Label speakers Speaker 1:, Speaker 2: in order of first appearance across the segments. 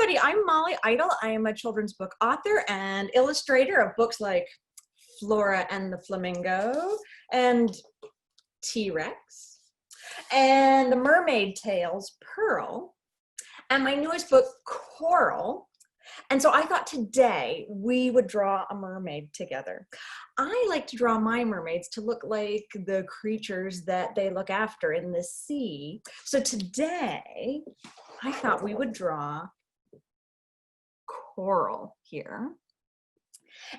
Speaker 1: everybody, I'm Molly Idle. I am a children's book author and illustrator of books like Flora and the Flamingo and T-Rex and The Mermaid Tales, Pearl, and my newest book, Coral. And so I thought today we would draw a mermaid together. I like to draw my mermaids to look like the creatures that they look after in the sea. So today I thought we would draw Coral here.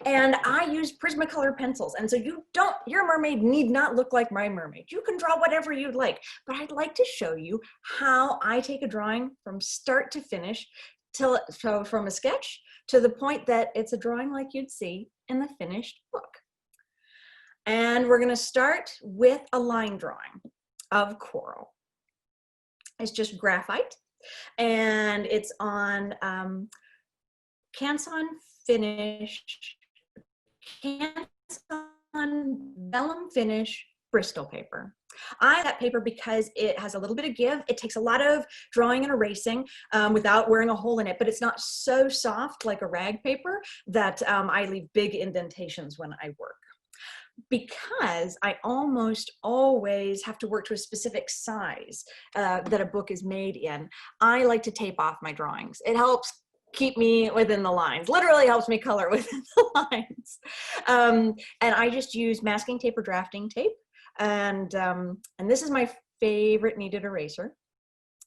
Speaker 1: And I use Prismacolor pencils. And so your mermaid need not look like my mermaid. You can draw whatever you'd like, but I'd like to show you how I take a drawing from start to finish, so from a sketch to the point that it's a drawing like you'd see in the finished book. And we're gonna start with a line drawing of Coral. It's just graphite, and it's on Canson vellum finish Bristol paper. I like that paper because it has a little bit of give. It takes a lot of drawing and erasing without wearing a hole in it, but it's not so soft like a rag paper that I leave big indentations when I work. Because I almost always have to work to a specific size that a book is made in, I like to tape off my drawings. It helps keep me within the lines, literally helps me color within the lines. And I just use masking tape or drafting tape. And this is my favorite kneaded eraser.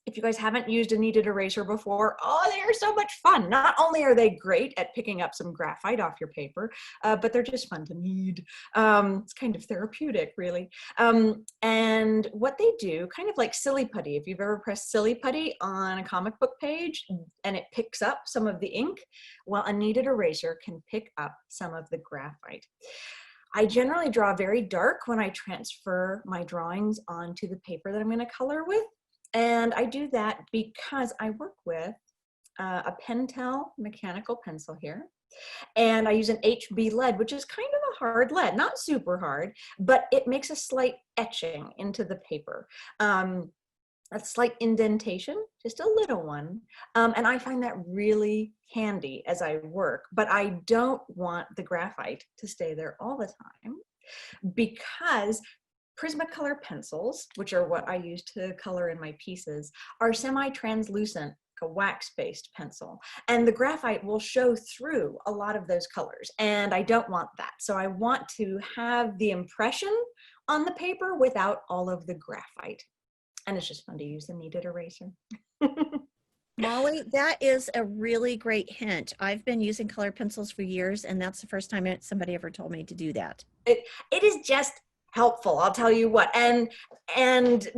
Speaker 1: If you guys haven't used a kneaded eraser before, oh, they are so much fun. Not only are they great at picking up some graphite off your paper, but they're just fun to knead. It's kind of therapeutic, really. And what they do, kind of like silly putty, if you've ever pressed silly putty on a comic book page and it picks up some of the ink, well, a kneaded eraser can pick up some of the graphite. I generally draw very dark when I transfer my drawings onto the paper that I'm going to color with. And I do that because I work with a Pentel mechanical pencil here. And I use an HB lead, which is kind of a hard lead, not super hard, but it makes a slight etching into the paper. A slight indentation, just a little one. And I find that really handy as I work, but I don't want the graphite to stay there all the time because Prismacolor pencils, which are what I use to color in my pieces, are semi-translucent, like a wax-based pencil. And the graphite will show through a lot of those colors, and I don't want that. So I want to have the impression on the paper without all of the graphite. And it's just fun to use the kneaded eraser.
Speaker 2: Molly, that is a really great hint. I've been using colored pencils for years, and that's the first time somebody ever told me to do that.
Speaker 1: It is just helpful, I'll tell you what. And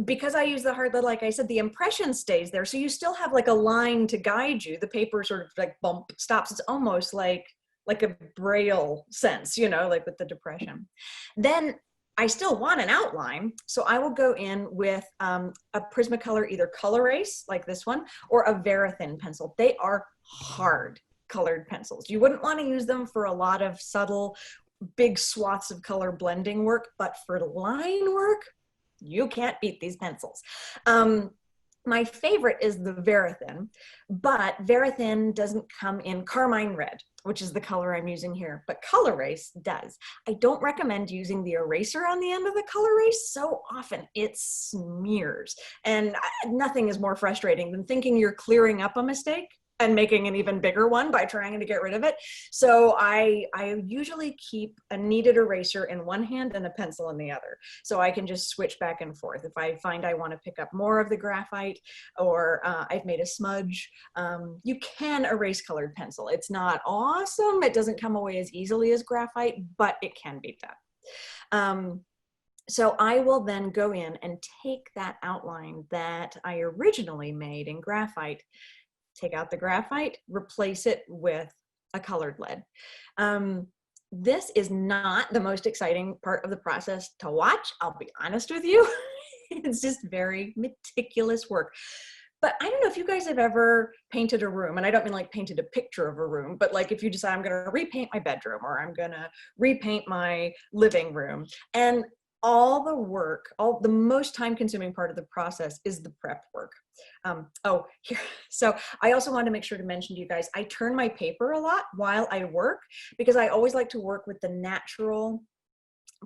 Speaker 1: because I use the hard lead, like I said, the impression stays there. So you still have like a line to guide you. The paper sort of like bump stops. It's almost like a braille sense, you know, like with the depression. Then I still want an outline, so I will go in with a Prismacolor, either Color Ace, like this one, or a Verithin pencil. They are hard colored pencils. You wouldn't want to use them for a lot of subtle, big swaths of color blending work, but for line work, you can't beat these pencils. My favorite is the Verithin, but Verithin doesn't come in carmine red, which is the color I'm using here, but Color Ace does. I don't recommend using the eraser on the end of the Color Ace. So often it smears, and nothing is more frustrating than thinking you're clearing up a mistake and making an even bigger one by trying to get rid of it. So I usually keep a kneaded eraser in one hand and a pencil in the other. So I can just switch back and forth. If I find I want to pick up more of the graphite, or I've made a smudge, you can erase colored pencil. It's not awesome. It doesn't come away as easily as graphite, but it can be done. So I will then go in and take that outline that I originally made in graphite, take out the graphite, replace it with a colored lead. This is not the most exciting part of the process to watch, I'll be honest with you. It's just very meticulous work. But I don't know if you guys have ever painted a room, and I don't mean like painted a picture of a room, but like if you decide I'm gonna repaint my bedroom or I'm gonna repaint my living room, and all the work, all the most time consuming part of the process is the prep work. Oh, here. So I also wanted to make sure to mention to you guys, I turn my paper a lot while I work because I always like to work with the natural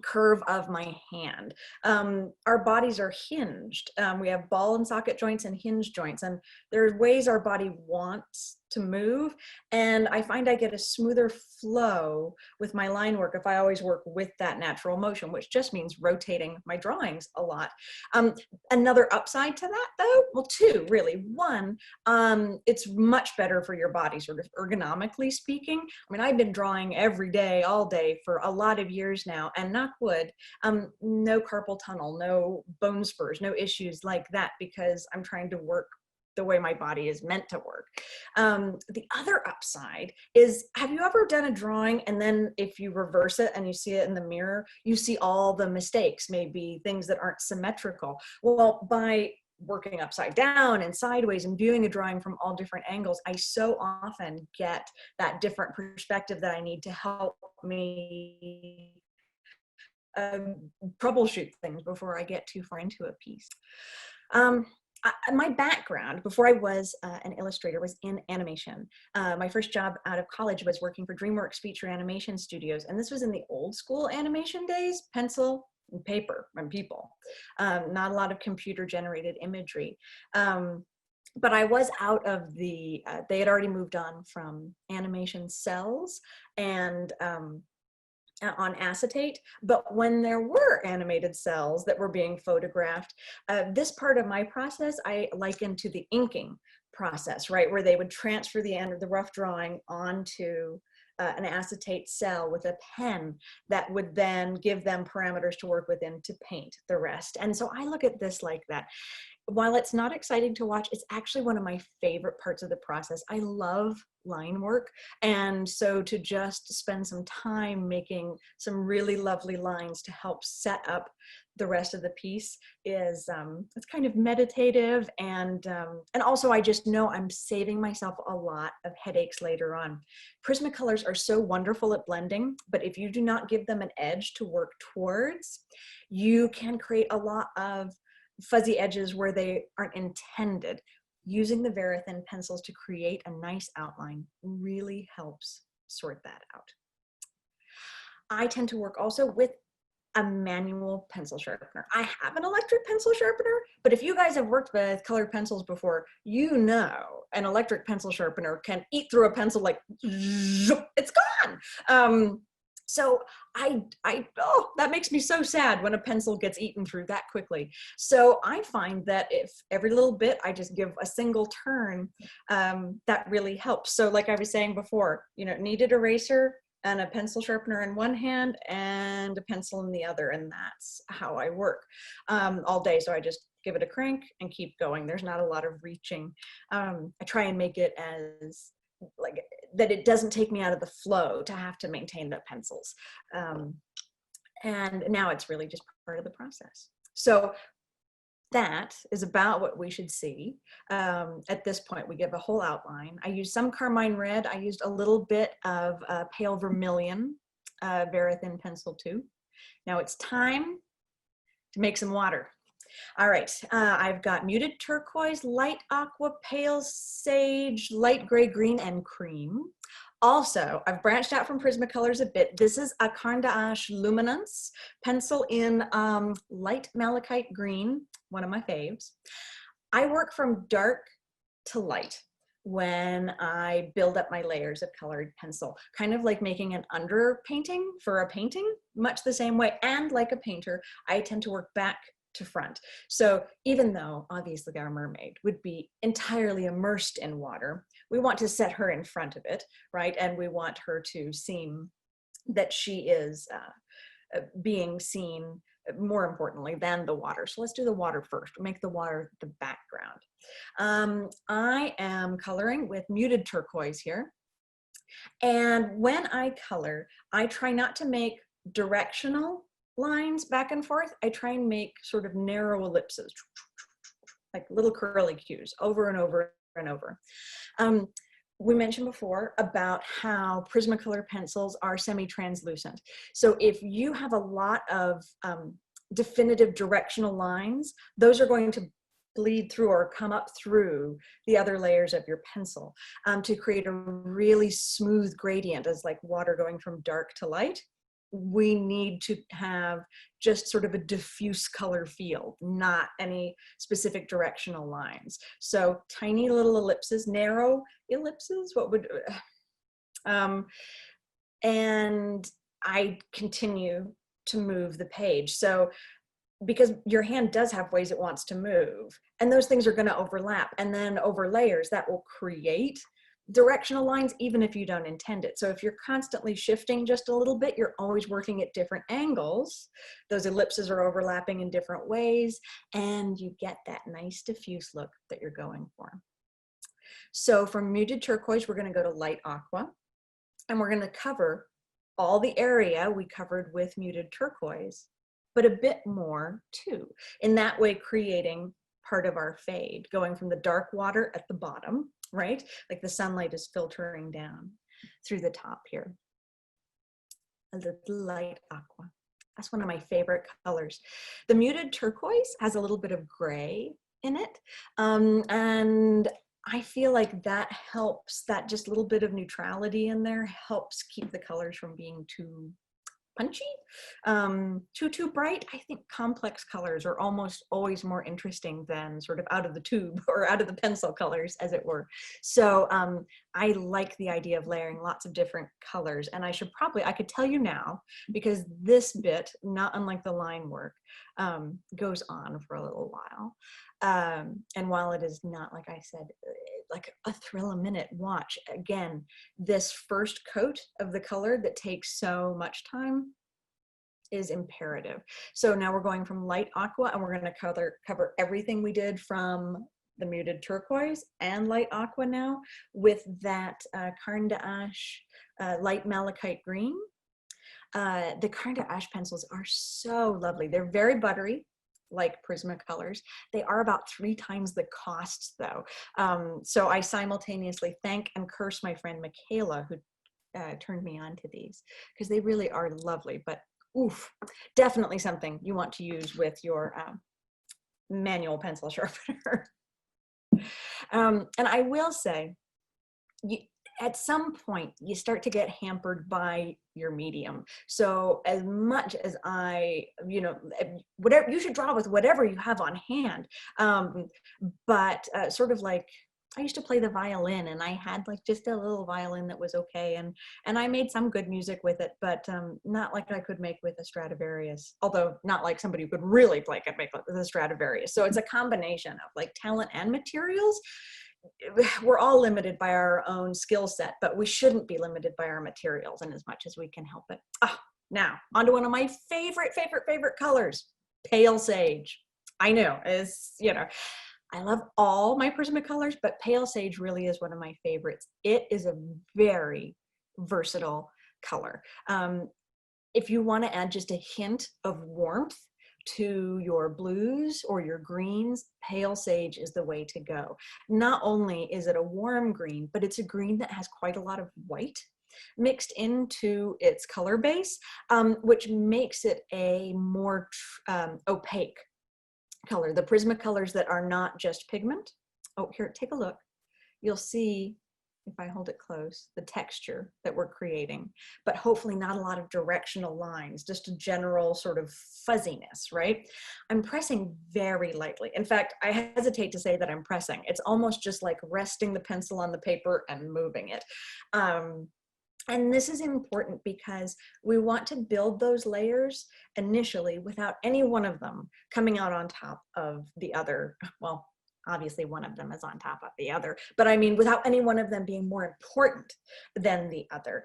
Speaker 1: curve of my hand. Our bodies are hinged. We have ball and socket joints and hinge joints, and there are ways our body wants to move. And I find I get a smoother flow with my line work if I always work with that natural motion, which just means rotating my drawings a lot. Another upside to that though, well, two really. One, it's much better for your body, sort of ergonomically speaking. I mean, I've been drawing every day, all day for a lot of years now, and knock wood, no carpal tunnel, no bone spurs, no issues like that, because I'm trying to work the way my body is meant to work. The other upside is, have you ever done a drawing and then if you reverse it and you see it in the mirror, you see all the mistakes, maybe things that aren't symmetrical? Well, by working upside down and sideways and viewing a drawing from all different angles, I so often get that different perspective that I need to help me troubleshoot things before I get too far into a piece. My background before I was an illustrator was in animation. My first job out of college was working for DreamWorks Feature Animation Studios, and this was in the old school animation days, pencil and paper and people, not a lot of computer generated imagery. But I was out of the, they had already moved on from animation cells and on acetate, but when there were animated cells that were being photographed, this part of my process I liken to the inking process, right, where they would transfer the end of the rough drawing onto an acetate cell with a pen that would then give them parameters to work within to paint the rest. And so I look at this like that. While it's not exciting to watch, it's actually one of my favorite parts of the process. I love line work. And so to just spend some time making some really lovely lines to help set up the rest of the piece is, it's kind of meditative. And also I just know I'm saving myself a lot of headaches later on. Prismacolors are so wonderful at blending, but if you do not give them an edge to work towards, you can create a lot of fuzzy edges where they aren't intended. Using the very thin pencils to create a nice outline really helps sort that out. I tend to work also with a manual pencil sharpener. I have an electric pencil sharpener, but if you guys have worked with colored pencils before, you know an electric pencil sharpener can eat through a pencil like, it's gone. So oh, that makes me so sad when a pencil gets eaten through that quickly. So I find that if every little bit I just give a single turn, that really helps. So like I was saying before, you know, kneaded eraser and a pencil sharpener in one hand and a pencil in the other. And that's how I work all day. So I just give it a crank and keep going. There's not a lot of reaching. I try and make it as like that it doesn't take me out of the flow to have to maintain the pencils. And now it's really just part of the process. So that is about what we should see. At this point, we give a whole outline. I used some carmine red. I used a little bit of pale vermilion, very thin pencil too. Now it's time to make some water. All right, I've got muted turquoise, light aqua, pale sage, light gray, green, and cream. Also, I've branched out from Prismacolors a bit. This is a Cairn d'Ache Luminance pencil in light malachite green, one of my faves. I work from dark to light when I build up my layers of colored pencil, kind of like making an underpainting for a painting, much the same way. And like a painter, I tend to work back to front. So even though obviously our mermaid would be entirely immersed in water, we want to set her in front of it, right? And we want her to seem that she is being seen more importantly than the water. So let's do the water first. We'll make the water the background. I am coloring with muted turquoise here. And when I color, I try not to make directional lines back and forth. I try and make sort of narrow ellipses, like little curly cues over and over and over. We mentioned before about how Prismacolor pencils are semi-translucent. So if you have a lot of definitive directional lines, those are going to bleed through or come up through the other layers of your pencil to create a really smooth gradient, as like water going from dark to light. We need to have just sort of a diffuse color field, not any specific directional lines. So tiny little ellipses, narrow ellipses, what would, and I continue to move the page. So because your hand does have ways it wants to move, and those things are going to overlap, and then over layers that will create directional lines even if you don't intend it. So if you're constantly shifting just a little bit, you're always working at different angles, those ellipses are overlapping in different ways, and you get that nice diffuse look that you're going for. So from muted turquoise, we're going to go to light aqua, and we're going to cover all the area we covered with muted turquoise, but a bit more too. In that way, creating part of our fade, going from the dark water at the bottom, right? Like the sunlight is filtering down through the top here. A little light aqua. That's one of my favorite colors. The muted turquoise has a little bit of gray in it. And I feel like that helps, that just little bit of neutrality in there helps keep the colors from being too punchy, too bright. I think complex colors are almost always more interesting than sort of out of the tube or out of the pencil colors, as it were. So I like the idea of layering lots of different colors, and I could tell you now, because this bit, not unlike the line work, goes on for a little while. And while it is not, like I said, like a thrill a minute watch, again, this first coat of the color that takes so much time is imperative. So now we're going from light aqua, and we're going to cover everything we did from the muted turquoise and light aqua now with that Carne d'Ache light malachite green. The Carne d'Ache pencils are so lovely. They're very buttery, like Prismacolors. They are about 3 times the cost though. So I simultaneously thank and curse my friend Michaela, who turned me on to these, because they really are lovely, but oof, definitely something you want to use with your manual pencil sharpener. And I will say, at some point you start to get hampered by your medium. So as much as whatever, you should draw with whatever you have on hand. But sort of like, I used to play the violin, and I had like just a little violin that was okay, and I made some good music with it, but not like I could make with a Stradivarius, although not like somebody who could really play could make with a Stradivarius. So it's a combination of like talent and materials. We're all limited by our own skill set, but we shouldn't be limited by our materials in as much as we can help it. Now on to one of my favorite colors, pale sage. I know, I love all my Prismacolors, but pale sage really is one of my favorites. It is a very versatile color. If you want to add just a hint of warmth to your blues or your greens, pale sage is the way to go. Not only is it a warm green, but it's a green that has quite a lot of white mixed into its color base, which makes it a more opaque color. The Prismacolors that are not just pigment. Oh, here, take a look. You'll see, if I hold it close, the texture that we're creating, but hopefully not a lot of directional lines, just a general sort of fuzziness, right? I'm pressing very lightly. In fact, I hesitate to say that I'm pressing. It's almost just like resting the pencil on the paper and moving it. And this is important because we want to build those layers initially without any one of them coming out on top of the other. Well, obviously one of them is on top of the other, but I mean without any one of them being more important than the other.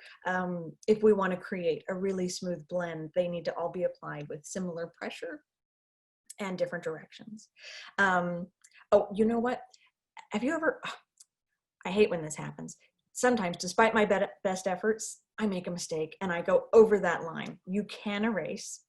Speaker 1: If we want to create a really smooth blend, they need to all be applied with similar pressure and different directions. Oh, you know what? Have you ever, I hate when this happens. Sometimes, despite my best efforts, I make a mistake and I go over that line. You can erase.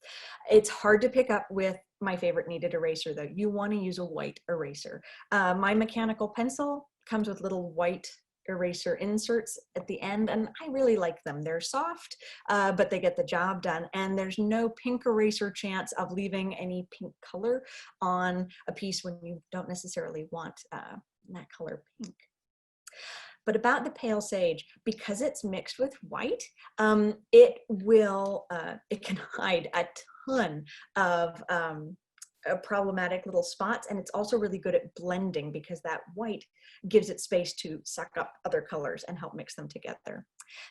Speaker 1: It's hard to pick up with my favorite kneaded eraser though. You want to use a white eraser. My mechanical pencil comes with little white eraser inserts at the end, and I really like them. They're soft, but they get the job done, and there's no pink eraser chance of leaving any pink color on a piece when you don't necessarily want that color pink. But about the pale sage, because it's mixed with white, it can hide a ton of problematic little spots, and it's also really good at blending because that white gives it space to suck up other colors and help mix them together.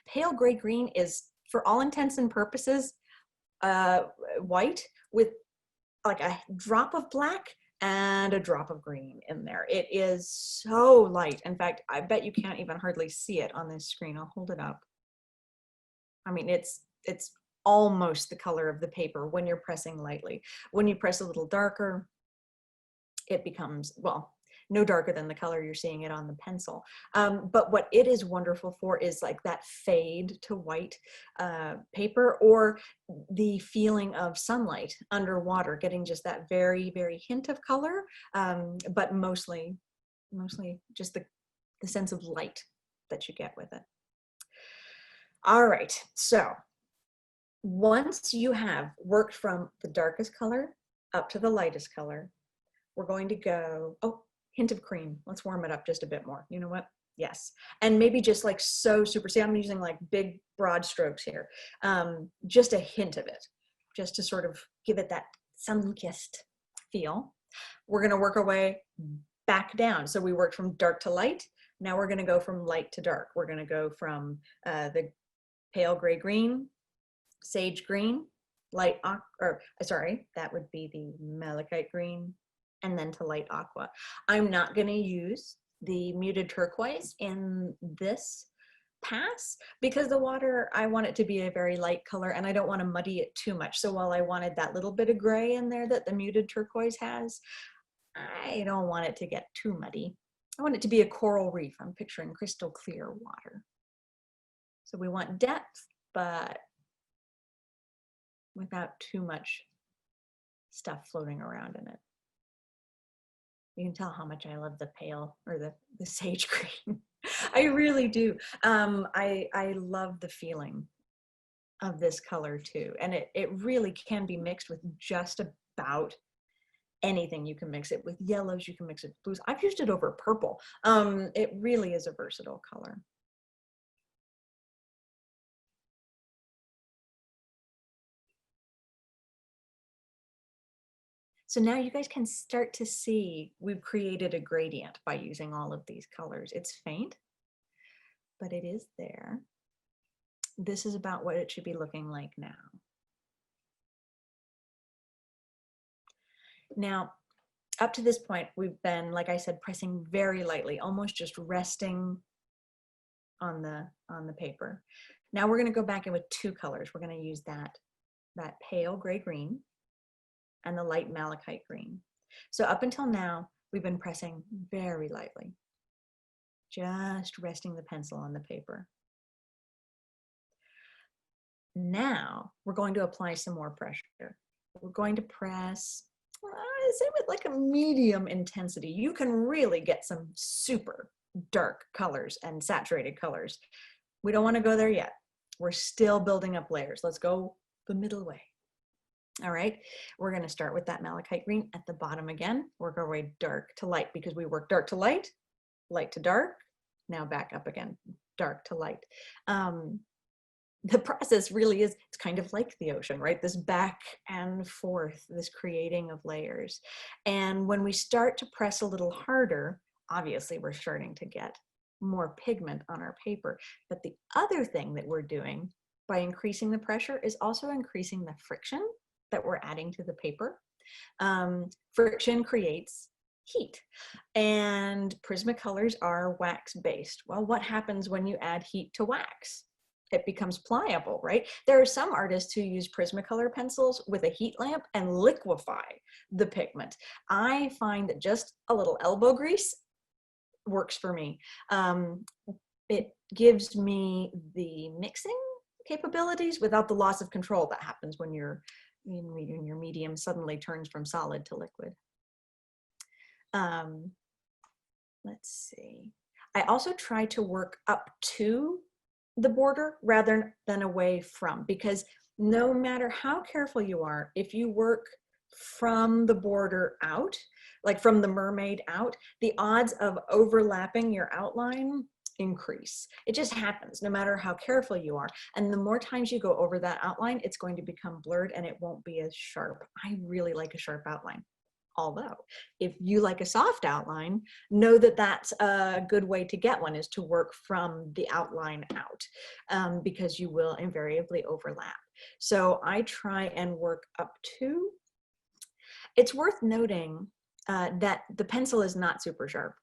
Speaker 1: Pale gray green is, for all intents and purposes, white with like a drop of black and a drop of green in there. It is so light. In fact, I bet you can't even hardly see it on this screen. I'll hold it up. I mean, it's almost the color of the paper when you're pressing lightly. When you press a little darker, it becomes, well, no darker than the color you're seeing it on the pencil. But what it is wonderful for is like that fade to white paper, or the feeling of sunlight underwater, getting just that very, very hint of color, but mostly just the sense of light that you get with it. All right, so once you have worked from the darkest color up to the lightest color, we're going to go, oh, hint of cream. Let's warm it up just a bit more. You know what? Yes. And maybe just like so super, see, I'm using like big broad strokes here. Just a hint of it, just to sort of give it that sun-kissed feel. We're going to work our way back down. So we worked from dark to light. Now we're going to go from light to dark. We're going to go from the pale gray green, sage green, light, that would be the malachite green, and then to light aqua. I'm not going to use the muted turquoise in this pass because the water, I want it to be a very light color and I don't want to muddy it too much. So while I wanted that little bit of gray in there that the muted turquoise has, I don't want it to get too muddy. I want it to be a coral reef. I'm picturing crystal clear water. So we want depth, but without too much stuff floating around in it. You can tell how much I love the pale, or the sage green. I really do. I love the feeling of this color too. And it really can be mixed with just about anything. You can mix it with yellows, you can mix it with blues. I've used it over purple. It really is a versatile color. So now you guys can start to see we've created a gradient by using all of these colors. It's faint, but it is there. This is about what it should be looking like now. Now, up to this point, we've been, like I said, pressing very lightly, almost just resting on the paper. Now we're going to go back in with two colors. We're going to use that pale gray green and the light malachite green. So up until now, we've been pressing very lightly, just resting the pencil on the paper. Now we're going to apply some more pressure. We're going to press, say with like a medium intensity. You can really get some super dark colors and saturated colors. We don't want to go there yet. We're still building up layers. Let's go the middle way. All right, we're going to start with that malachite green at the bottom again. Work our way dark to light because we work dark to light, light to dark, now back up again, dark to light. The process really is, it's kind of like the ocean, right? This back and forth, this creating of layers. And when we start to press a little harder, obviously we're starting to get more pigment on our paper. But the other thing that we're doing by increasing the pressure is also increasing the friction that we're adding to the paper. Friction creates heat, and Prismacolors are wax-based. Well, what happens when you add heat to wax? It becomes pliable, right? There are some artists who use Prismacolor pencils with a heat lamp and liquefy the pigment. I find that just a little elbow grease works for me. It gives me the mixing capabilities without the loss of control that happens when your medium suddenly turns from solid to liquid. Let's see. I also try to work up to the border rather than away from, because no matter how careful you are, if you work from the border out, like from the mermaid out, the odds of overlapping your outline increase. It just happens no matter how careful you are. And the more times you go over that outline, it's going to become blurred and it won't be as sharp. I really like a sharp outline. Although, if you like a soft outline, know that that's a good way to get one, is to work from the outline out, because you will invariably overlap. So I try and work up to. It's worth noting that the pencil is not super sharp.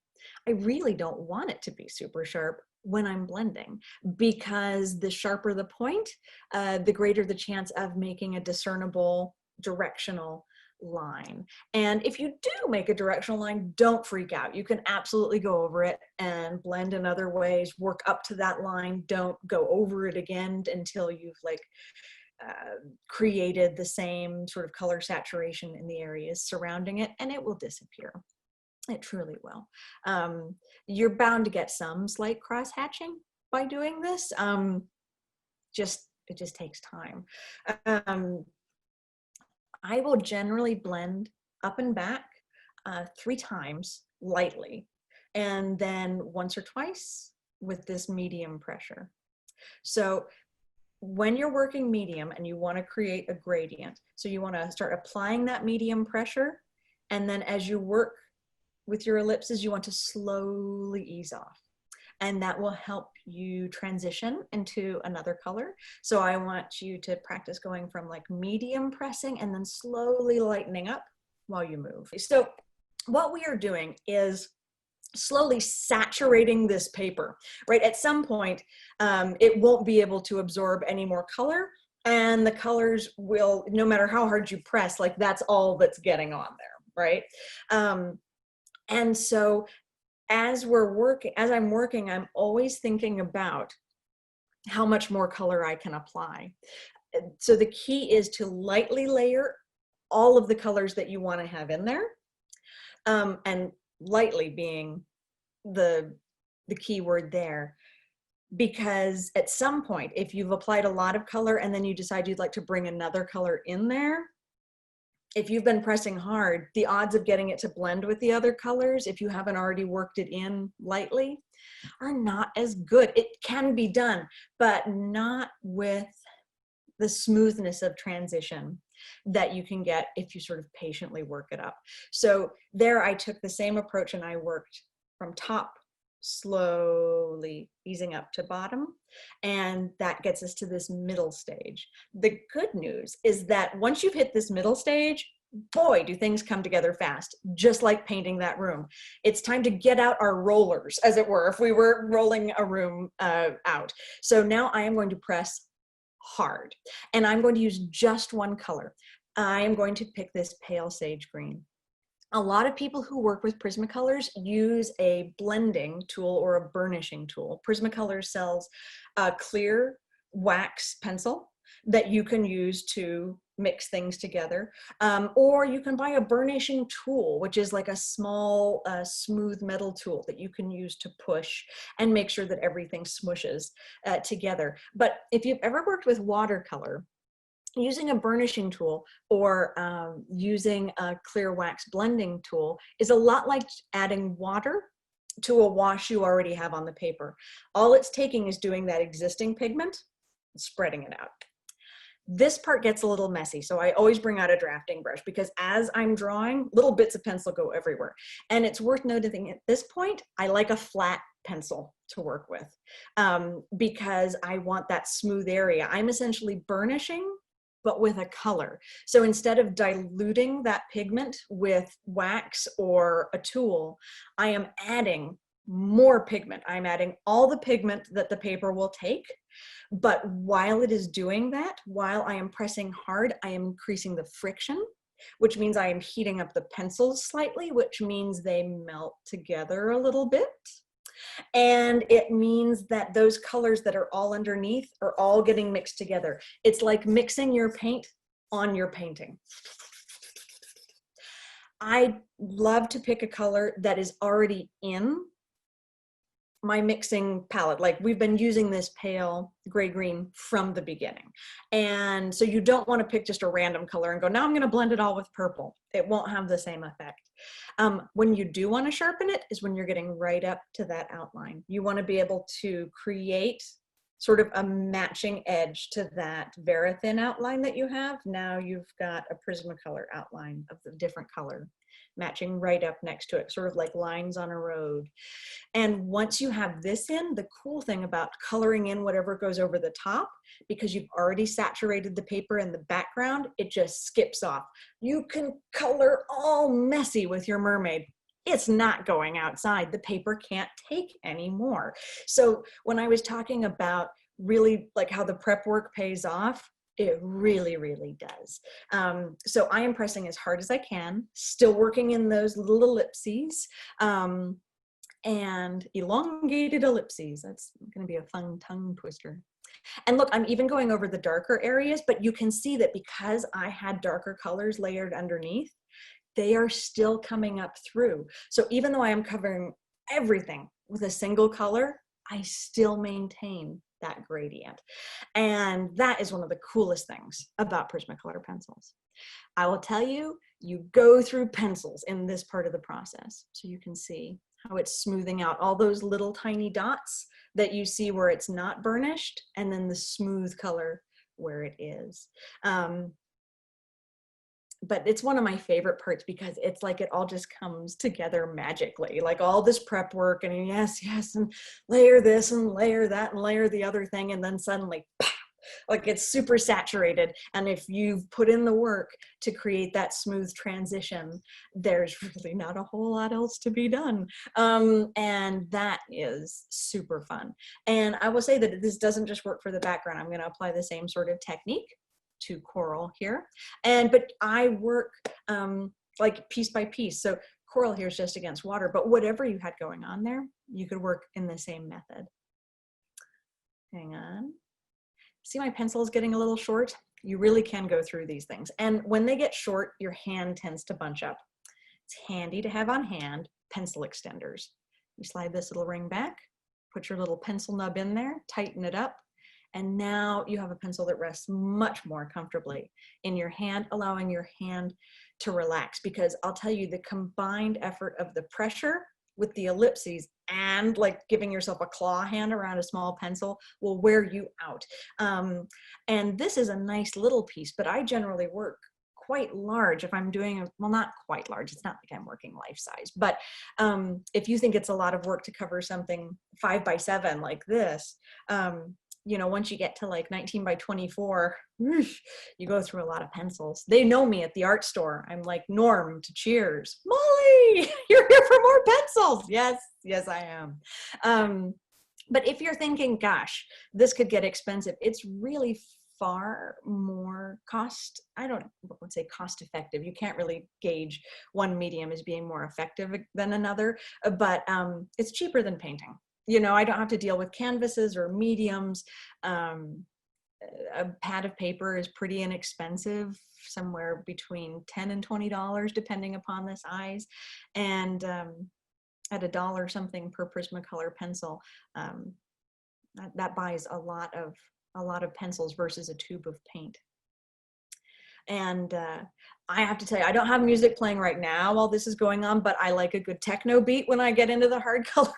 Speaker 1: I really don't want it to be super sharp when I'm blending, because the sharper the point, the greater the chance of making a discernible directional line. And if you do make a directional line, don't freak out. You can absolutely go over it and blend in other ways, work up to that line. Don't go over it again until you've like created the same sort of color saturation in the areas surrounding it, and it will disappear. It truly will. You're bound to get some slight cross hatching by doing this. It just takes time. I will generally blend up and back 3 times lightly, and then once or twice with this medium pressure. So when you're working medium and you want to create a gradient, so you want to start applying that medium pressure, and then as you work with your ellipses, you want to slowly ease off. And that will help you transition into another color. So I want you to practice going from like medium pressing and then slowly lightening up while you move. So what we are doing is slowly saturating this paper, right? At some point, it won't be able to absorb any more color, and the colors will, no matter how hard you press, like that's all that's getting on there, right? And so as I'm working, I'm always thinking about how much more color I can apply. So the key is to lightly layer all of the colors that you want to have in there, and lightly being the key word there, because at some point, if you've applied a lot of color and then you decide you'd like to bring another color in there, if you've been pressing hard, the odds of getting it to blend with the other colors, if you haven't already worked it in lightly, are not as good. It can be done, but not with the smoothness of transition that you can get if you sort of patiently work it up. So there I took the same approach and I worked from top, slowly easing up to bottom, and that gets us to this middle stage. The good news is that once you've hit this middle stage, boy, do things come together fast, just like painting that room. It's time to get out our rollers, as it were, if we were rolling a room out. So now I am going to press hard, and I'm going to use just one color. I am going to pick this pale sage green. A lot of people who work with Prismacolors use a blending tool or a burnishing tool. Prismacolor sells a clear wax pencil that you can use to mix things together. Or you can buy a burnishing tool, which is like a small smooth metal tool that you can use to push and make sure that everything smushes together. But if you've ever worked with watercolor, using a burnishing tool or using a clear wax blending tool is a lot like adding water to a wash you already have on the paper. All it's taking is doing that existing pigment and spreading it out. This part gets a little messy, so I always bring out a drafting brush, because as I'm drawing, little bits of pencil go everywhere. And it's worth noting at this point, I like a flat pencil to work with, because I want that smooth area. I'm essentially burnishing, but with a color. So instead of diluting that pigment with wax or a tool, I am adding more pigment. I'm adding all the pigment that the paper will take. But while it is doing that, while I am pressing hard, I am increasing the friction, which means I am heating up the pencils slightly, which means they melt together a little bit. And it means that those colors that are all underneath are all getting mixed together. It's like mixing your paint on your painting. I love to pick a color that is already in my mixing palette. Like we've been using this pale gray green from the beginning. And so you don't want to pick just a random color and go, now I'm going to blend it all with purple. It won't have the same effect. When you do want to sharpen it is when you're getting right up to that outline. You want to be able to create sort of a matching edge to that very thin outline that you have. Now you've got a Prismacolor outline of the different color matching right up next to it, sort of like lines on a road. And once you have this in, the cool thing about coloring in whatever goes over the top, because you've already saturated the paper in the background, it just skips off. You can color all messy with your mermaid. It's not going outside. The paper can't take anymore. So when I was talking about really like how the prep work pays off, it really, really does. So I am pressing as hard as I can, still working in those little ellipses. And elongated ellipses. That's going to be a fun tongue twister. And look, I'm even going over the darker areas, but you can see that because I had darker colors layered underneath, they are still coming up through. So even though I am covering everything with a single color, I still maintain that gradient. And that is one of the coolest things about Prismacolor pencils. I will tell you, you go through pencils in this part of the process. So you can see how it's smoothing out all those little tiny dots that you see where it's not burnished, and then the smooth color where it is. But it's one of my favorite parts because it's like it all just comes together magically, like all this prep work and yes, and layer this and layer that and layer the other thing, and then suddenly, pop, like it's super saturated. And if you've put in the work to create that smooth transition, there's really not a whole lot else to be done. And that is super fun. And I will say that this doesn't just work for the background. I'm going to apply the same sort of technique to coral here, but I work like piece by piece. So coral here is just against water, but whatever you had going on there, you could work in the same method. Hang on. See, my pencil is getting a little short. You really can go through these things. And when they get short, your hand tends to bunch up. It's handy to have on hand pencil extenders. You slide this little ring back, put your little pencil nub in there, tighten it up, and now you have a pencil that rests much more comfortably in your hand, allowing your hand to relax. Because I'll tell you, the combined effort of the pressure with the ellipses and like giving yourself a claw hand around a small pencil will wear you out. And this is a nice little piece, but I generally work quite large if I'm doing, well, not quite large, it's not like I'm working life size, but if you think it's a lot of work to cover something 5 by 7 like this, you know, once you get to like 19 by 24, you go through a lot of pencils. They know me at the art store. I'm like Norm to Cheers. Molly, you're here for more pencils. Yes, yes, I am. But if you're thinking, gosh, this could get expensive, it's really far more I would say cost effective. You can't really gauge one medium as being more effective than another, but it's cheaper than painting. You know, I don't have to deal with canvases or mediums. A pad of paper is pretty inexpensive, somewhere between $10 and $20, depending upon the size. And at $1 something per Prismacolor pencil, that buys a lot of pencils versus a tube of paint. And I have to tell you, I don't have music playing right now while this is going on, but I like a good techno beat when I get into the hard coloring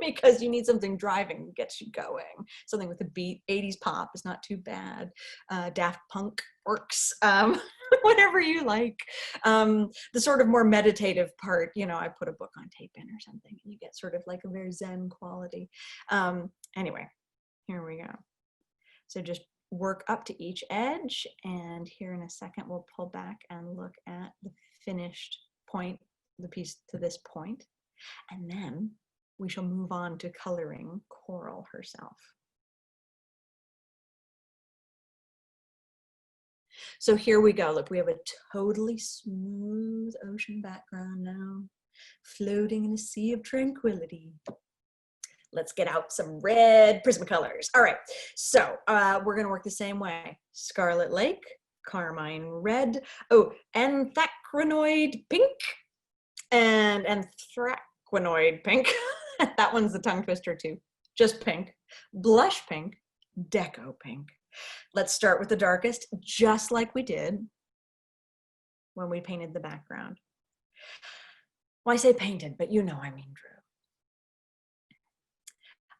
Speaker 1: because you need something driving that gets you going. Something with a beat. 80s pop is not too bad. Daft Punk works. Whatever you like. The sort of more meditative part, you know, I put a book on tape in or something and you get sort of like a very Zen quality. Anyway, here we go. So just work up to each edge, and here in a second we'll pull back and look at the finished point, the piece to this point, and then we shall move on to coloring Coral herself. So here we go. Look, we have a totally smooth ocean background now, floating in a sea of tranquility. Let's get out some red Prismacolors. All right, so we're gonna work the same way. Scarlet Lake, Carmine Red, oh, Anthraquinoid Pink, and Anthraquinoid Pink. That one's the tongue twister too. Just pink, blush pink, deco pink. Let's start with the darkest, just like we did when we painted the background. Well, I say painted, but you know I mean drew.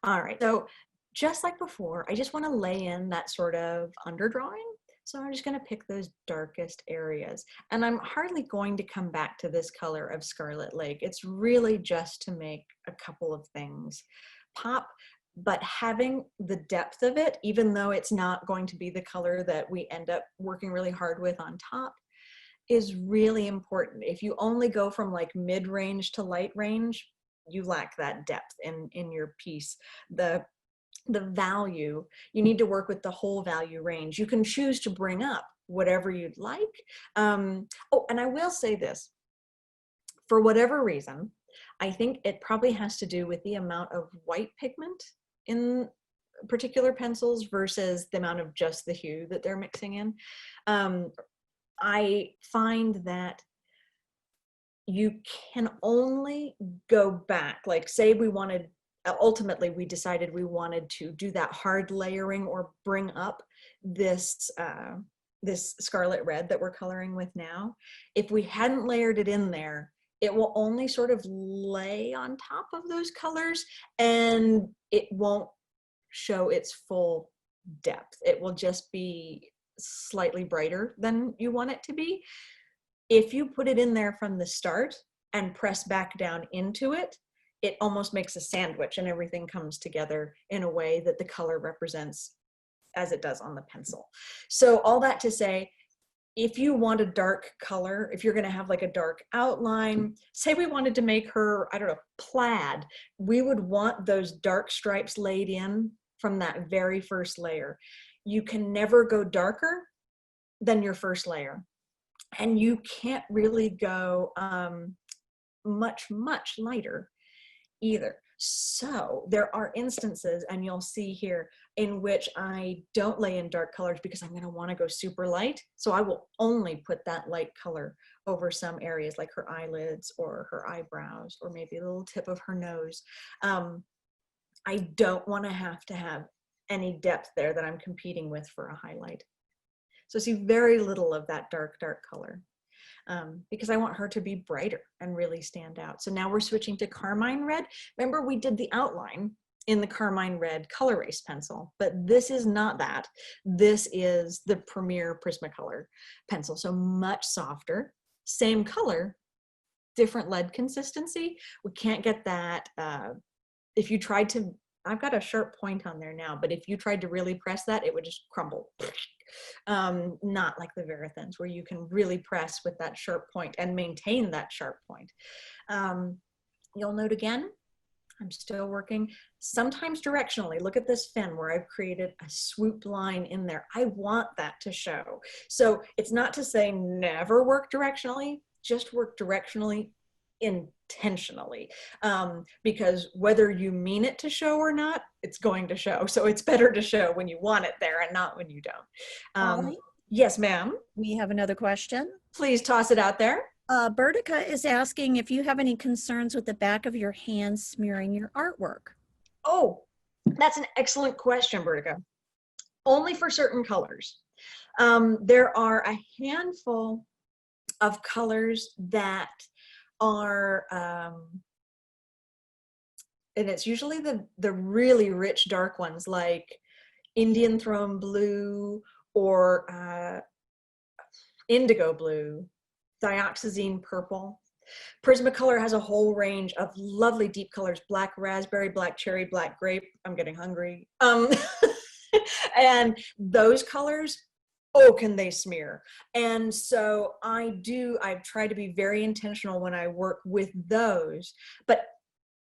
Speaker 1: All right, so just like before, I just want to lay in that sort of underdrawing. So I'm just going to pick those darkest areas. And I'm hardly going to come back to this color of Scarlet Lake. It's really just to make a couple of things pop, but having the depth of it, even though it's not going to be the color that we end up working really hard with on top, is really important. If you only go from like mid-range to light range, you lack that depth in your piece. The value, you need to work with the whole value range. You can choose to bring up whatever you'd like. Oh, and I will say this, for whatever reason, I think it probably has to do with the amount of white pigment in particular pencils versus the amount of just the hue that they're mixing in. I find that you can only go back, like say we wanted, ultimately we decided we wanted to do that hard layering or bring up this this scarlet red that we're coloring with now. If we hadn't layered it in there, it will only sort of lay on top of those colors and it won't show its full depth. It will just be slightly brighter than you want it to be. If you put it in there from the start and press back down into it, it almost makes a sandwich and everything comes together in a way that the color represents as it does on the pencil. So all that to say, if you want a dark color, if you're going to have like a dark outline, say we wanted to make her, I don't know, plaid, we would want those dark stripes laid in from that very first layer. You can never go darker than your first layer. And you can't really go much lighter either. So there are instances, and you'll see here, in which I don't lay in dark colors because I'm going to want to go super light. So I will only put that light color over some areas like her eyelids or her eyebrows or maybe a little tip of her nose. I don't want to have any depth there that I'm competing with for a highlight. So see very little of that dark color because I want her to be brighter and really stand out. So now we're switching to carmine red. Remember we did the outline in the carmine red color erase pencil, but this is not that. This is the Premier Prismacolor pencil. So much softer, same color, different lead consistency. We can't get that. If you tried to, I've got a sharp point on there now, but if you tried to really press that, it would just crumble. Not like the Varathons where you can really press with that sharp point and maintain that sharp point. You'll note again, I'm still working sometimes directionally. Look at this fin where I've created a swoop line in there. I want that to show. So it's not to say never work directionally, just work directionally intentionally, because whether you mean it to show or not, it's going to show. So it's better to show when you want it there and not when you don't. Yes, ma'am.
Speaker 2: We have another question.
Speaker 1: Please toss it out there.
Speaker 2: Bertica is asking if you have any concerns with the back of your hand smearing your artwork.
Speaker 1: Oh, that's an excellent question, Bertica. Only for certain colors. There are a handful of colors that are, and it's usually the really rich dark ones like Indian Throne Blue or Indigo Blue, Dioxazine Purple. Prismacolor has a whole range of lovely deep colors, black raspberry, black cherry, black grape. I'm getting hungry. And those colors, oh, can they smear? And so I've tried to be very intentional when I work with those, but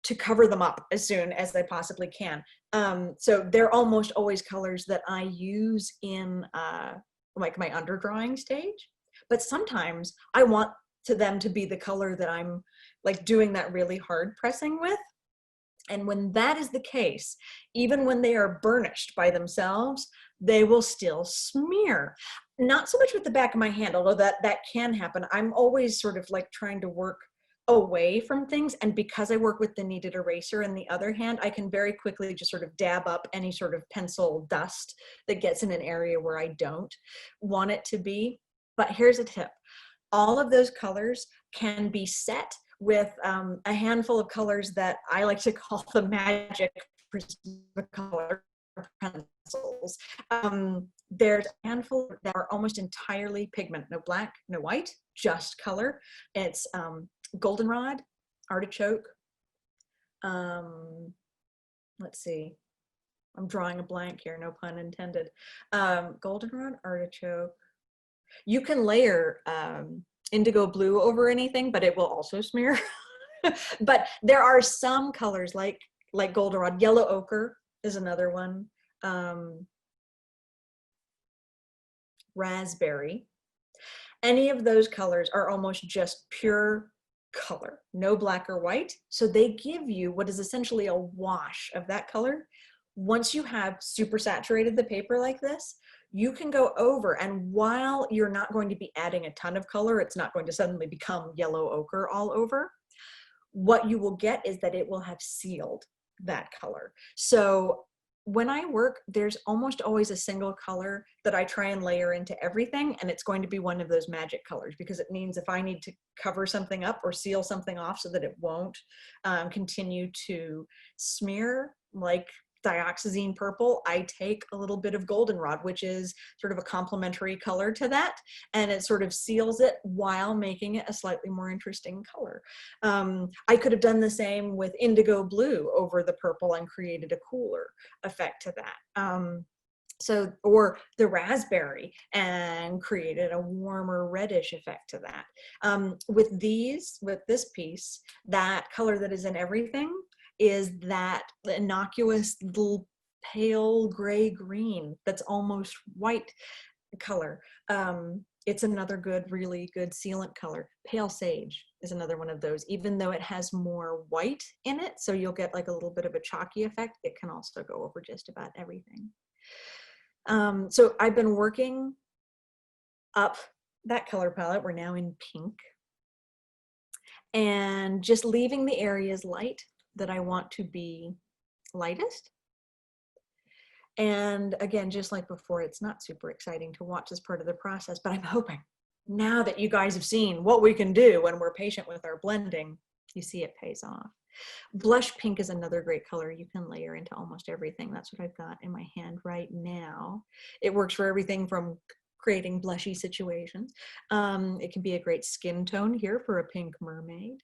Speaker 1: to cover them up as soon as I possibly can. So they're almost always colors that I use in like my underdrawing stage, but sometimes I want them to be the color that I'm like doing that really hard pressing with. And when that is the case, even when they are burnished by themselves, they will still smear. Not so much with the back of my hand, although that can happen. I'm always sort of like trying to work away from things. And because I work with the kneaded eraser in the other hand, I can very quickly just sort of dab up any sort of pencil dust that gets in an area where I don't want it to be. But here's a tip. All of those colors can be set with a handful of colors that I like to call the magic Prismacolor pencils. There's a handful that are almost entirely pigment, no black, no white, just color. It's goldenrod, artichoke. Let's see, I'm drawing a blank here, no pun intended. Goldenrod, artichoke. You can layer indigo blue over anything, but it will also smear. But there are some colors like goldenrod. Yellow ochre is another one. Raspberry. Any of those colors are almost just pure color, no black or white. So they give you what is essentially a wash of that color. Once you have super saturated the paper like this, you can go over, and while you're not going to be adding a ton of color, it's not going to suddenly become yellow ochre all over. What you will get is that it will have sealed that color. So when I work, there's almost always a single color that I try and layer into everything, and it's going to be one of those magic colors, because it means if I need to cover something up or seal something off so that it won't continue to smear, like dioxazine purple, I take a little bit of goldenrod, which is sort of a complementary color to that, and it sort of seals it while making it a slightly more interesting color. I could have done the same with indigo blue over the purple and created a cooler effect to that. Or the raspberry and created a warmer reddish effect to that. With this piece, that color that is in everything is that innocuous little pale gray green that's almost white color. It's another really good sealant color. Pale sage is another one of those, even though it has more white in it, so you'll get like a little bit of a chalky effect. It can also go over just about everything. So I've been working up that color palette. We're now in pink, and just leaving the areas light that I want to be lightest. And again, just like before, it's not super exciting to watch as part of the process, but I'm hoping now that you guys have seen what we can do when we're patient with our blending, you see it pays off. Blush pink is another great color. You can layer into almost everything. That's what I've got in my hand right now. It works for everything from creating blushy situations. It can be a great skin tone here for a pink mermaid.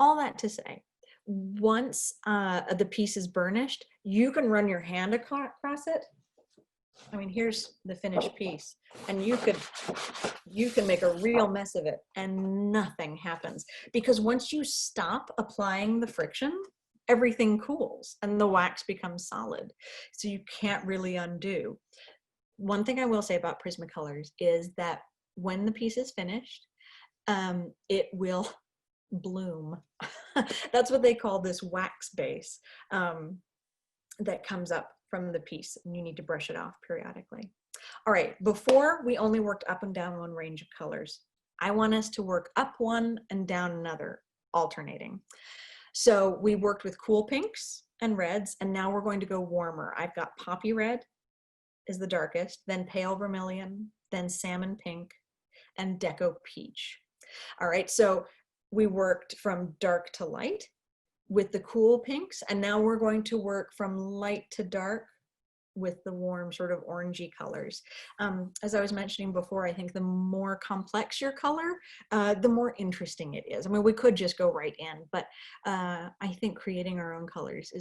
Speaker 1: All that to say, once the piece is burnished, you can run your hand across it. I mean, here's the finished piece, and you can make a real mess of it and nothing happens, because once you stop applying the friction, everything cools and the wax becomes solid. So you can't really undo. One thing I will say about Prismacolors is that when the piece is finished, it will bloom. That's what they call this wax base that comes up from the piece, and you need to brush it off periodically. All right, before we only worked up and down one range of colors. I want us to work up one and down another, alternating. So we worked with cool pinks and reds, and now we're going to go warmer. I've got poppy red is the darkest, then pale vermilion, then salmon pink, and deco peach. All right, so we worked from dark to light with the cool pinks, and now we're going to work from light to dark with the warm sort of orangey colors. As I was mentioning before, I think the more complex your color, the more interesting it is. I mean, we could just go right in, but I think creating our own colors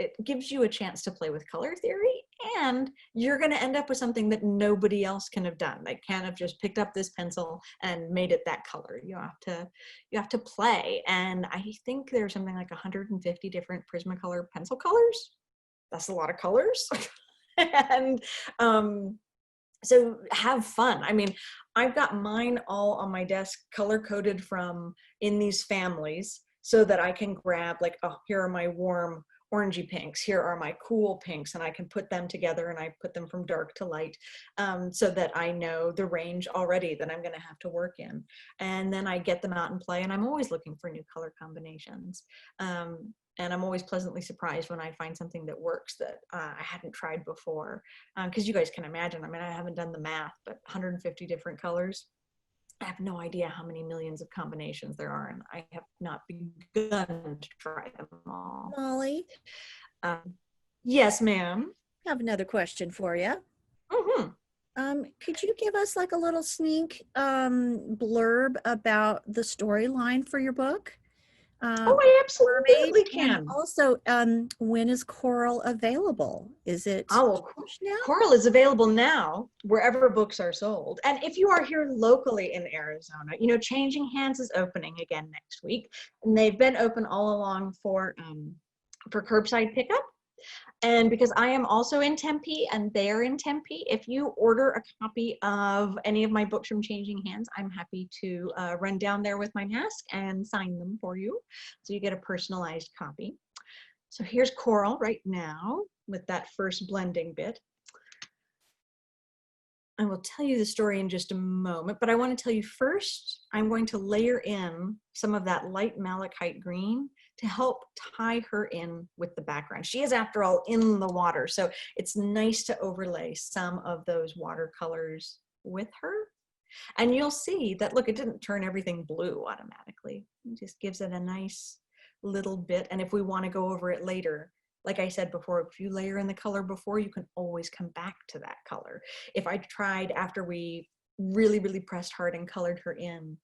Speaker 1: it gives you a chance to play with color theory, and you're going to end up with something that nobody else can have done. They can't have just picked up this pencil and made it that color. You have to play, and I think there's something like 150 different Prismacolor pencil colors. That's a lot of colors. And so have fun. I mean, I've got mine all on my desk color coded from in these families, so that I can grab like, oh, here are my warm orangey pinks. Here are my cool pinks, and I can put them together, and I put them from dark to light, so that I know the range already that I'm going to have to work in. And then I get them out and play, and I'm always looking for new color combinations. And I'm always pleasantly surprised when I find something that works that I hadn't tried before. Because you guys can imagine, I mean, I haven't done the math, but 150 different colors. I have no idea how many millions of combinations there are, and I have not begun to try them all.
Speaker 2: Molly,
Speaker 1: Yes, ma'am.
Speaker 2: I have another question for you.
Speaker 1: Mm-hmm.
Speaker 2: Could you give us like a little sneak blurb about the storyline for your book?
Speaker 1: Oh, I
Speaker 2: Mermaid,
Speaker 1: absolutely
Speaker 2: and
Speaker 1: can.
Speaker 2: also, when is Coral available? Is it
Speaker 1: Oh,
Speaker 2: now?
Speaker 1: Coral is available now wherever books are sold. And if you are here locally in Arizona, you know, Changing Hands is opening again next week. And they've been open all along for curbside pickup. And because I am also in Tempe and they're in Tempe, if you order a copy of any of my books from Changing Hands, I'm happy to run down there with my mask and sign them for you. So you get a personalized copy. So here's Coral right now with that first blending bit. I will tell you the story in just a moment, but I want to tell you first, I'm going to layer in some of that light malachite green to help tie her in with the background. She is, after all, in the water, so it's nice to overlay some of those watercolors with her. And you'll see that, look, it didn't turn everything blue automatically. It just gives it a nice little bit. And if we want to go over it later, like I said before, if you layer in the color before, you can always come back to that color. If I tried after we really, really pressed hard and colored her in,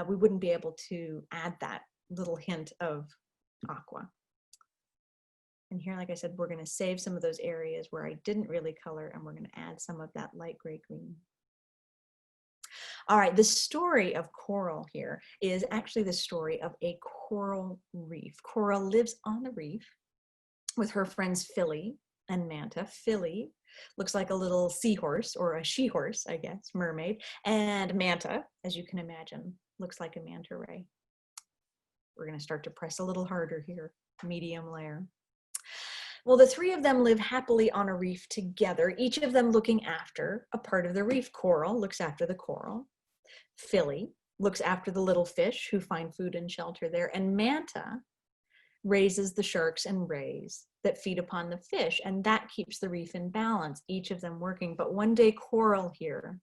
Speaker 1: we wouldn't be able to add that little hint of aqua. And here, like I said, we're going to save some of those areas where I didn't really color, and we're going to add some of that light gray green. All right, the story of Coral here is actually the story of a coral reef. Coral lives on the reef with her friends Philly and Manta. Philly looks like a little seahorse, or a she-horse, I guess, mermaid. And Manta, as you can imagine, looks like a manta ray. We're going to start to press a little harder here, medium layer. Well, the three of them live happily on a reef together, each of them looking after a part of the reef. Coral looks after the coral. Philly looks after the little fish who find food and shelter there. And Manta raises the sharks and rays that feed upon the fish, and that keeps the reef in balance, each of them working. But one day Coral here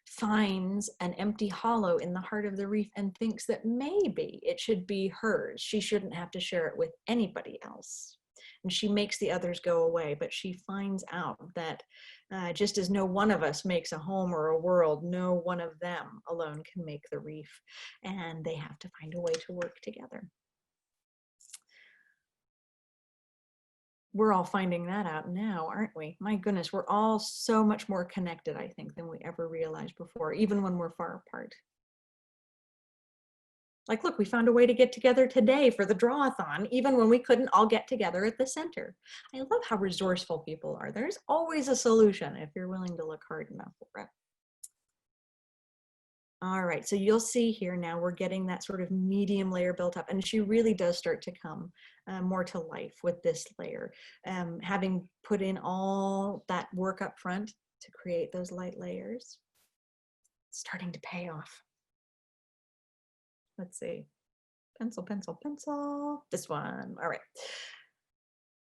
Speaker 1: finds an empty hollow in the heart of the reef and thinks that maybe it should be hers. She shouldn't have to share it with anybody else. And she makes the others go away, but she finds out that just as no one of us makes a home or a world, no one of them alone can make the reef, and they have to find a way to work together. We're all finding that out now, aren't we? My goodness, we're all so much more connected, I think, than we ever realized before, even when we're far apart. Like, look, we found a way to get together today for the Draw-A-Thon, even when we couldn't all get together at the center. I love how resourceful people are. There's always a solution if you're willing to look hard enough for it. All right, so you'll see here now we're getting that sort of medium layer built up, and she really does start to come more to life with this layer. Having put in all that work up front to create those light layers, it's starting to pay off. Let's see, pencil, pencil, pencil, this one. All right.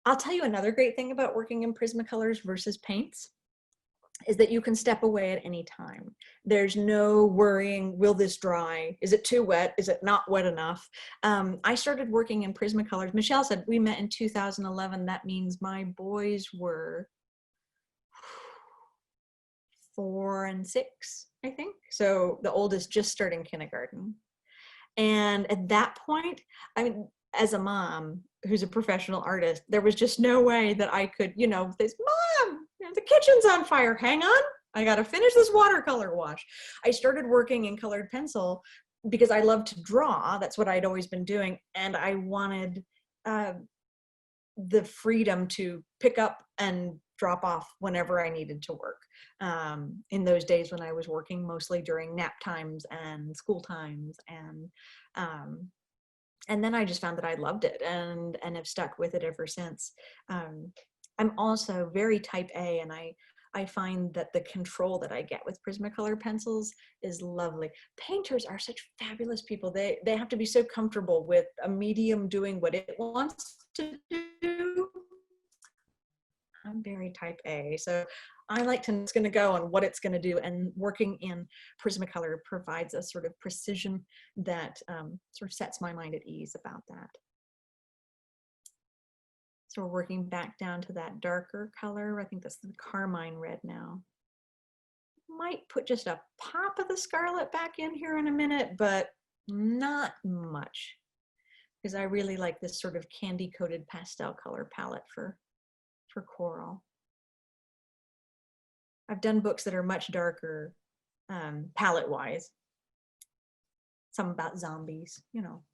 Speaker 1: I'll tell you another great thing about working in Prismacolors versus paints is that you can step away at any time. There's no worrying, will this dry? Is it too wet? Is it not wet enough? I started working in Prismacolors. Michelle said we met in 2011. That means my boys were 4 and 6, I think. So the oldest just starting kindergarten. And at that point, I mean, as a mom who's a professional artist, there was just no way that I could, you know, this, Mom, the kitchen's on fire, hang on, I gotta finish this watercolor wash. I started working in colored pencil because I love to draw. That's what I'd always been doing. And I wanted the freedom to pick up and drop off whenever I needed to work. In those days when I was working mostly during nap times and school times and And then I just found that I loved it and have stuck with it ever since. I'm also very type A, and I find that the control that I get with Prismacolor pencils is lovely. Painters are such fabulous people. They have to be so comfortable with a medium doing what it wants to do. I'm very type A, so I like to know it's going to go and what it's going to do, and working in Prismacolor provides a sort of precision that sort of sets my mind at ease about that. So we're working back down to that darker color. I think that's the carmine red now. Might put just a pop of the scarlet back in here in a minute, but not much, because I really like this sort of candy coated pastel color palette for coral. I've done books that are much darker palette wise. Some about zombies, you know.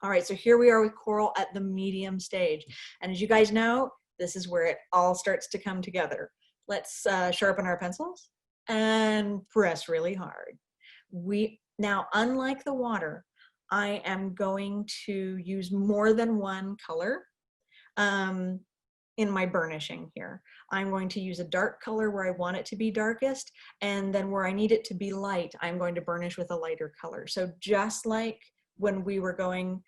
Speaker 1: All right, so here we are with coral at the medium stage. And as you guys know, this is where it all starts to come together. Let's sharpen our pencils and press really hard. Now, unlike the water, I am going to use more than one color in my burnishing here. I'm going to use a dark color where I want it to be darkest, and then where I need it to be light, I'm going to burnish with a lighter color. So just like when we were going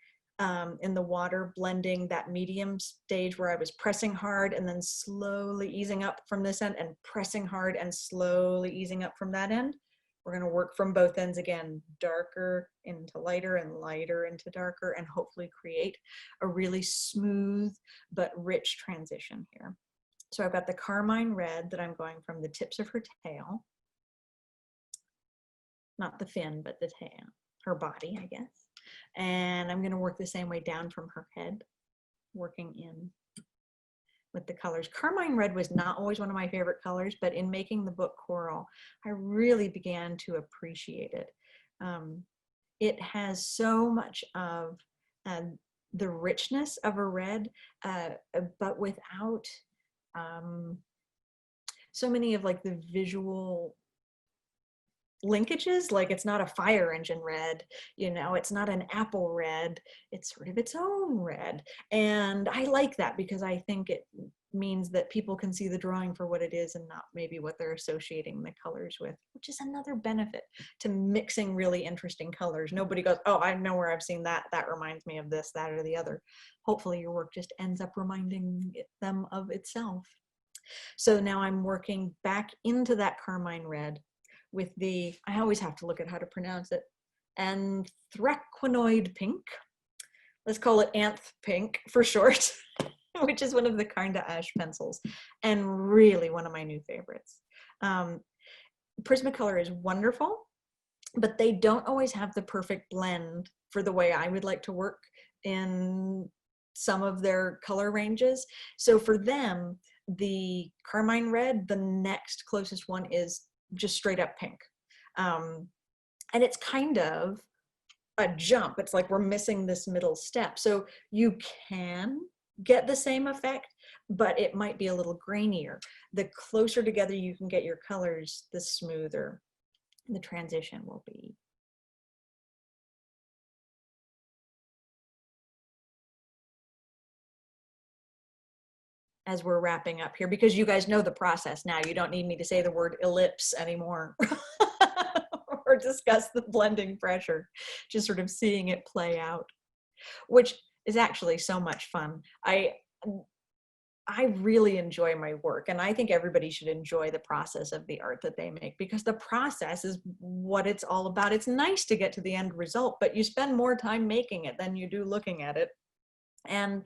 Speaker 1: in the water, blending that medium stage where I was pressing hard and then slowly easing up from this end, and pressing hard and slowly easing up from that end, we're going to work from both ends again, darker into lighter and lighter into darker, and hopefully create a really smooth but rich transition here. So I've got the carmine red that I'm going from the tips of her tail, not the fin, but the tail, her body, I guess. And I'm going to work the same way down from her head, working in with the colors. Carmine red was not always one of my favorite colors, but in making the book Coral, I really began to appreciate it. It has so much of the richness of a red, but without so many of like the visual linkages. Like, it's not a fire engine red, you know, it's not an apple red, it's sort of its own red. And I like that, because I think it means that people can see the drawing for what it is and not maybe what they're associating the colors with, which is another benefit to mixing really interesting colors. Nobody goes, oh, I know where I've seen that, that reminds me of this, that, or the other. Hopefully your work just ends up reminding them of itself. So now I'm working back into that carmine red with the, I always have to look at how to pronounce it, anthraquinoid pink. Let's call it Anth Pink for short, which is one of the Karnda Ash pencils, and really one of my new favorites. Prismacolor is wonderful, but they don't always have the perfect blend for the way I would like to work in some of their color ranges. So for them, the carmine red, the next closest one is just straight up pink. And it's kind of a jump. It's like we're missing this middle step. So you can get the same effect, but it might be a little grainier. The closer together you can get your colors, the smoother the transition will be. As we're wrapping up here, because you guys know the process now. You don't need me to say the word ellipse anymore or discuss the blending pressure, just sort of seeing it play out, which is actually so much fun. I really enjoy my work, and I think everybody should enjoy the process of the art that they make, because the process is what it's all about. It's nice to get to the end result, but you spend more time making it than you do looking at it. And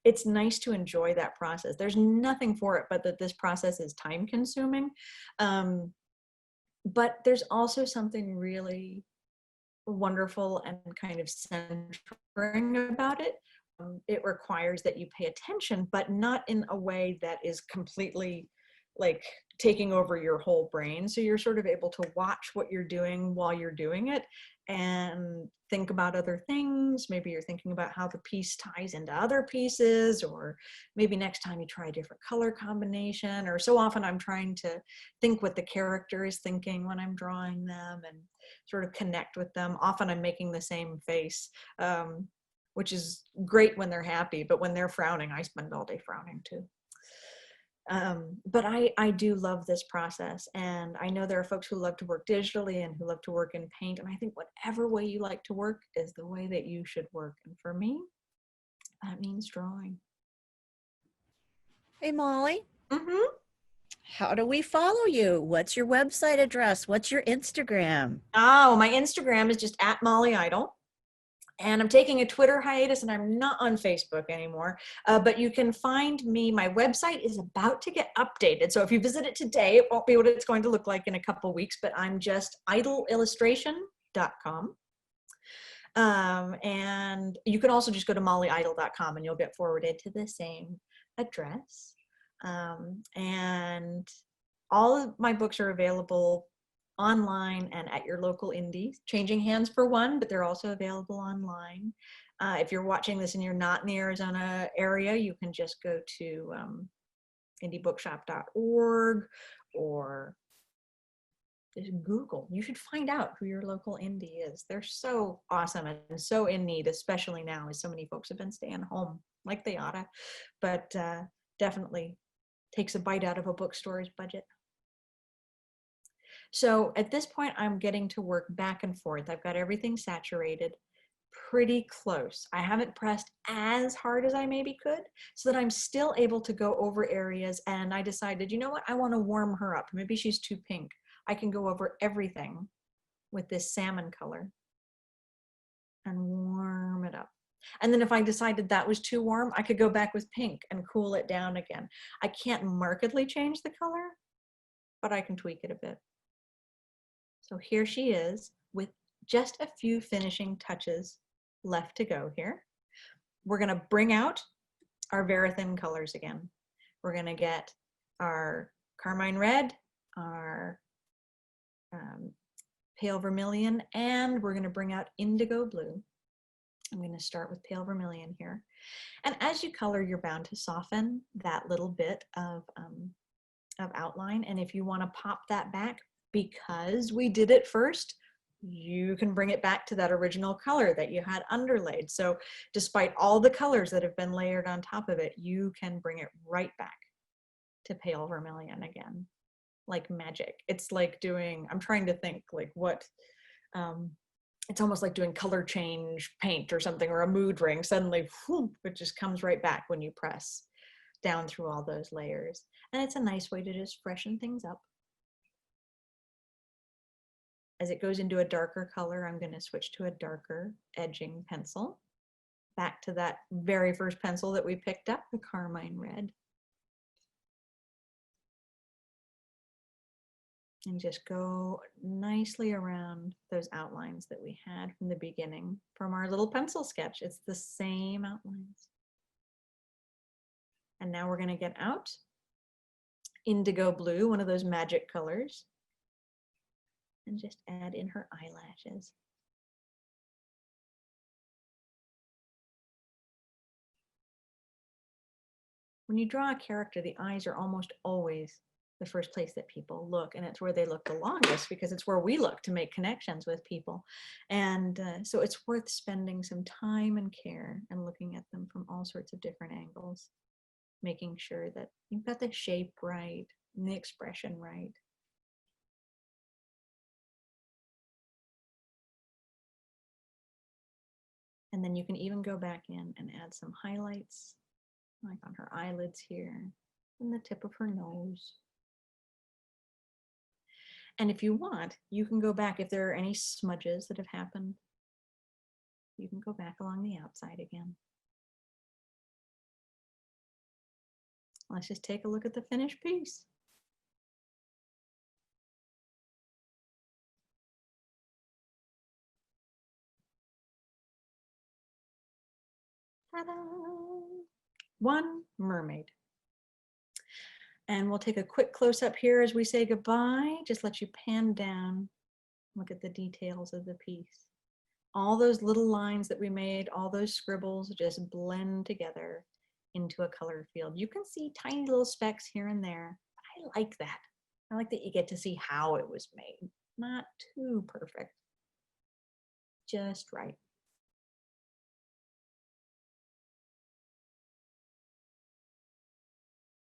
Speaker 1: it's nice to enjoy that process. There's nothing for it but that this process is time consuming. But there's also something really wonderful and kind of centering about it. It requires that you pay attention, but not in a way that is completely like taking over your whole brain. So you're sort of able to watch what you're doing while you're doing it and think about other things. Maybe you're thinking about how the piece ties into other pieces, or maybe next time you try a different color combination. Or so often I'm trying to think what the character is thinking when I'm drawing them. And sort of connect with them. Often I'm making the same face, which is great when they're happy, but when they're frowning, I spend all day frowning too. But I do love this process, and I know there are folks who love to work digitally and who love to work in paint, and I think whatever way you like to work is the way that you should work. And for me, that means drawing.
Speaker 2: Hey, Molly,
Speaker 1: Mm-hmm.
Speaker 2: how do we follow you? What's your website address? What's your Instagram?
Speaker 1: Oh, my Instagram is just at Molly Idle. And I'm taking a Twitter hiatus and I'm not on Facebook anymore. But you can find me. My website is about to get updated. So if you visit it today, it won't be what it's going to look like in a couple weeks, but I'm just idleillustration.com. And you can also just go to mollyidle.com and you'll get forwarded to the same address. And all of my books are available online and at your local indie, changing hands for one, but they're also available online. If you're watching this and you're not in the Arizona area, you can just go to indiebookshop.org or just Google. You should find out who your local indie is. They're so awesome and so in need, especially now as so many folks have been staying home like they oughta, but definitely takes a bite out of a bookstore's budget. So at this point, I'm getting to work back and forth. I've got everything saturated pretty close. I haven't pressed as hard as I maybe could so that I'm still able to go over areas. And I decided, you know what? I want to warm her up. Maybe she's too pink. I can go over everything with this salmon color and warm it up. And then if I decided that was too warm, I could go back with pink and cool it down again. I can't markedly change the color, but I can tweak it a bit. So here she is with just a few finishing touches left to go here. We're going to bring out our Verithin colors again. We're going to get our carmine red, our pale vermilion, and we're going to bring out indigo blue. I'm going to start with pale vermilion here. And as you color, you're bound to soften that little bit of outline. And if you want to pop that back, because we did it first, you can bring it back to that original color that you had underlaid. So despite all the colors that have been layered on top of it, you can bring it right back to pale vermilion again, like magic. It's like doing, I'm trying to think like what, it's almost like doing color change paint or something, or a mood ring. Suddenly, whoop, it just comes right back when you press down through all those layers. And it's a nice way to just freshen things up. As it goes into a darker color, I'm going to switch to a darker edging pencil. Back to that very first pencil that we picked up, the carmine red. And just go nicely around those outlines that we had from the beginning from our little pencil sketch. It's the same outlines. And now we're going to get out indigo blue, one of those magic colors, and just add in her eyelashes. When you draw a character, the eyes are almost always the first place that people look, and it's where they look the longest because it's where we look to make connections with people. And so it's worth spending some time and care and looking at them from all sorts of different angles, making sure that you've got the shape right and the expression right. And then you can even go back in and add some highlights, like on her eyelids here, and the tip of her nose. And if you want, you can go back, if there are any smudges that have happened, you can go back along the outside again. Let's just take a look at the finished piece. Ta-da! One mermaid. And we'll take a quick close up here as we say goodbye. Just let you pan down, look at the details of the piece. All those little lines that we made, all those scribbles just blend together into a color field. You can see tiny little specks here and there. I like that. I like that you get to see how it was made. Not too perfect. just right.